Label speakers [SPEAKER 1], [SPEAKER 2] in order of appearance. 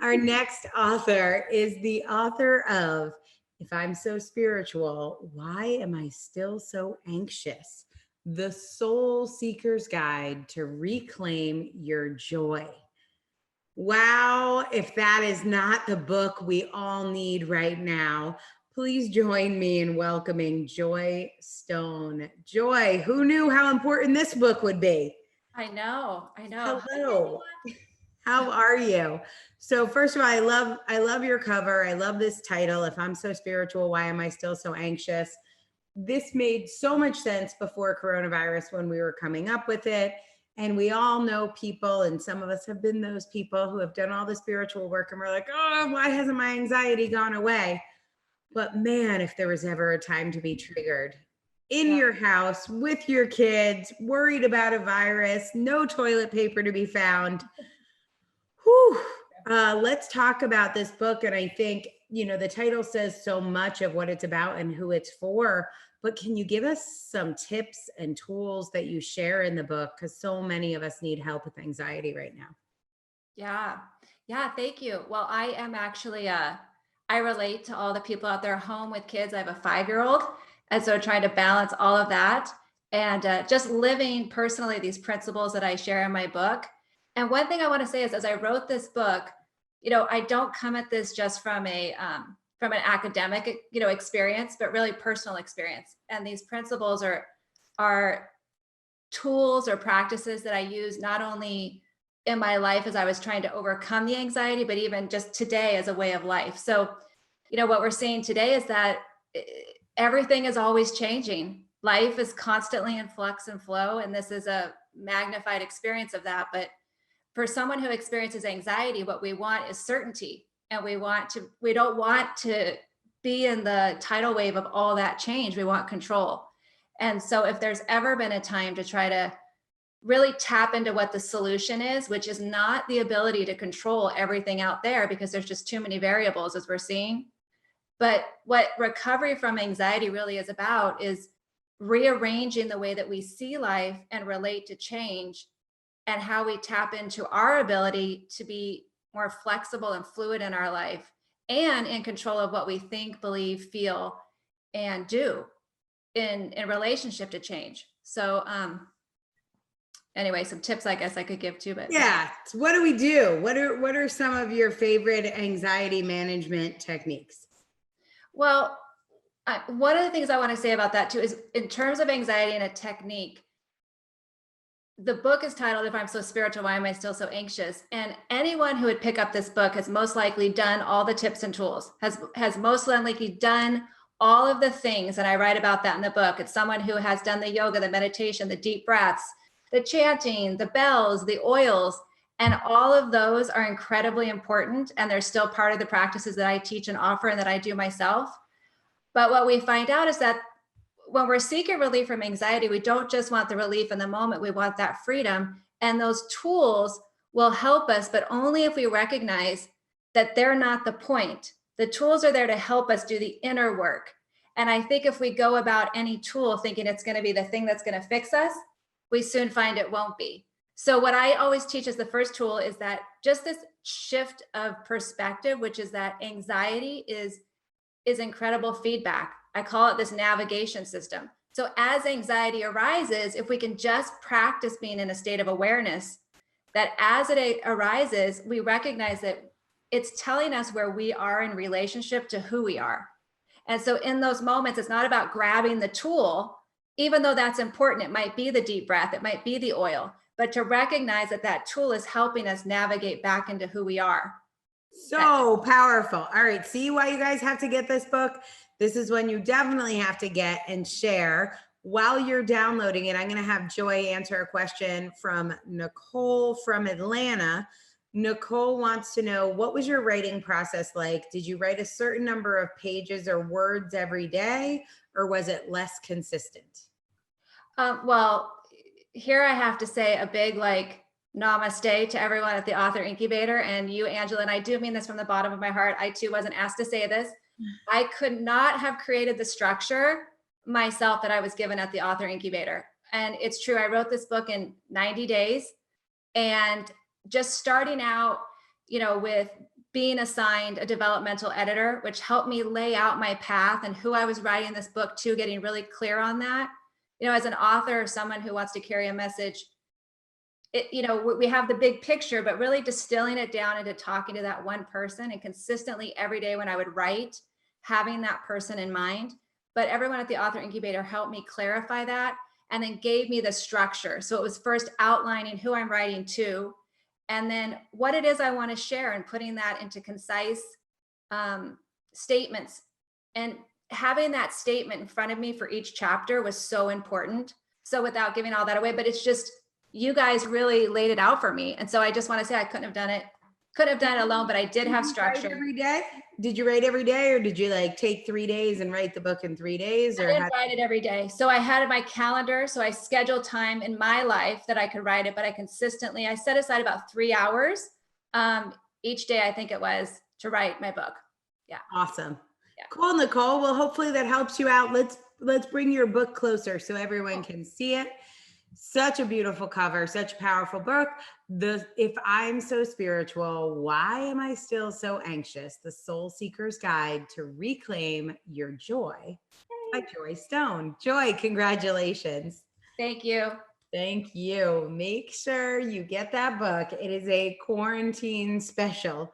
[SPEAKER 1] Our next author is the author of If I'm So Spiritual, Why Am I Still So Anxious? The Soul Seeker's Guide to Reclaim Your Joy. Wow, if that is not the book we all need right now, please join me in welcoming Joy Stone. Joy, who knew how important this book would be?
[SPEAKER 2] I know. Hi,
[SPEAKER 1] Hello.
[SPEAKER 2] everyone.
[SPEAKER 1] How are you? So first of all, I love your cover. I love this title. If I'm so spiritual, why am I still so anxious? This made so much sense before coronavirus when we were coming up with it. And we all know people, and some of us have been those people who have done all the spiritual work and we're like, oh, why hasn't my anxiety gone away? But man, if there was ever a time to be triggered in
[SPEAKER 2] Yeah.
[SPEAKER 1] your house with your kids, worried about a virus, no toilet paper to be found. Whew. Let's talk about this book. And I think, the title says so much of what it's about and who it's for. But can you give us some tips and tools that you share in the book? Because so many of us need help with anxiety right now.
[SPEAKER 2] Yeah. Yeah. Thank you. Well, I am actually, I relate to all the people out there home with kids. I have a 5-year-old. And so trying to balance all of that and just living personally these principles that I share in my book. And one thing I want to say is as I wrote this book, I don't come at this just from an academic, experience, but really personal experience. And these principles are tools or practices that I use not only in my life as I was trying to overcome the anxiety, but even just today as a way of life. So, what we're seeing today is that everything is always changing. Life is constantly in flux and flow. And this is a magnified experience of that. But for someone who experiences anxiety, what we want is certainty. And we don't want to be in the tidal wave of all that change. We want control. And so if there's ever been a time to try to really tap into what the solution is, which is not the ability to control everything out there because there's just too many variables as we're seeing. But what recovery from anxiety really is about is rearranging the way that we see life and relate to change and how we tap into our ability to be more flexible and fluid in our life and in control of what we think, believe, feel, and do in relationship to change. So anyway, some tips I guess I could give too, but
[SPEAKER 1] Yeah. What do we do? What are some of your favorite anxiety management techniques?
[SPEAKER 2] well, one of the things I want to say about that too is in terms of anxiety and a technique, the book is titled If I'm So Spiritual, Why Am I Still So Anxious? And anyone who would pick up this book has most likely done all the tips and tools, has most likely done all of the things. And I write about that in the book. It's someone who has done the yoga, the meditation, the deep breaths, the chanting, the bells, the oils. And all of those are incredibly important. And they're still part of the practices that I teach and offer and that I do myself. But what we find out is that when we're seeking relief from anxiety, we don't just want the relief in the moment, we want that freedom. And those tools will help us, but only if we recognize that they're not the point. The tools are there to help us do the inner work. And I think if we go about any tool thinking it's going to be the thing that's going to fix us, we soon find it won't be. So, what I always teach as the first tool is that just this shift of perspective, which is that anxiety is incredible feedback. I call it this navigation system. So as anxiety arises, if we can just practice being in a state of awareness, that as it arises, we recognize that it's telling us where we are in relationship to who we are. And so in those moments, it's not about grabbing the tool, even though that's important. It might be the deep breath, it might be the oil, but to recognize that that tool is helping us navigate back into who we are.
[SPEAKER 1] So powerful. All right. See why you guys have to get this book? This is one you definitely have to get and share. While you're downloading it, I'm going to have Joy answer a question from Nicole from Atlanta. Nicole wants to know, what was your writing process like? Did you write a certain number of pages or words every day, or was it less consistent?
[SPEAKER 2] Well, here I have to say a big namaste to everyone at the Author Incubator and you, Angela. And I do mean this from the bottom of my heart. I too wasn't asked to say this. I could not have created the structure myself that I was given at the Author Incubator. And it's true, I wrote this book in 90 days and just starting out, with being assigned a developmental editor, which helped me lay out my path and who I was writing this book to, getting really clear on that. You know, as an author or someone who wants to carry a message, we have the big picture, but really distilling it down into talking to that one person, and consistently every day when I would write, having that person in mind. But everyone at the Author Incubator helped me clarify that, and then gave me the structure. So it was first outlining who I'm writing to, and then what it is I want to share, and putting that into concise statements. And having that statement in front of me for each chapter was so important. So without giving all that away, but it's just, you guys really laid it out for me. And so I just want to say, I couldn't have done it alone, but I did have
[SPEAKER 1] you write
[SPEAKER 2] structure.
[SPEAKER 1] every day? Did you write every day, or did you like take 3 days and write the book in 3 days?
[SPEAKER 2] I
[SPEAKER 1] Or
[SPEAKER 2] didn't write it every day. So I had my calendar. So I scheduled time in my life that I could write it, but I set aside about 3 hours each day, I think it was, to write my book. Yeah.
[SPEAKER 1] Awesome.
[SPEAKER 2] Yeah.
[SPEAKER 1] Cool, Nicole. Well, hopefully that helps you out. Let's bring your book closer so everyone can see it. Such a beautiful cover, such a powerful book. If I'm So Spiritual, Why Am I Still So Anxious? The Soul Seeker's Guide to Reclaim Your Joy by Joy Stone. Joy, congratulations.
[SPEAKER 2] Thank you.
[SPEAKER 1] Thank you. Make sure you get that book. It is a quarantine special.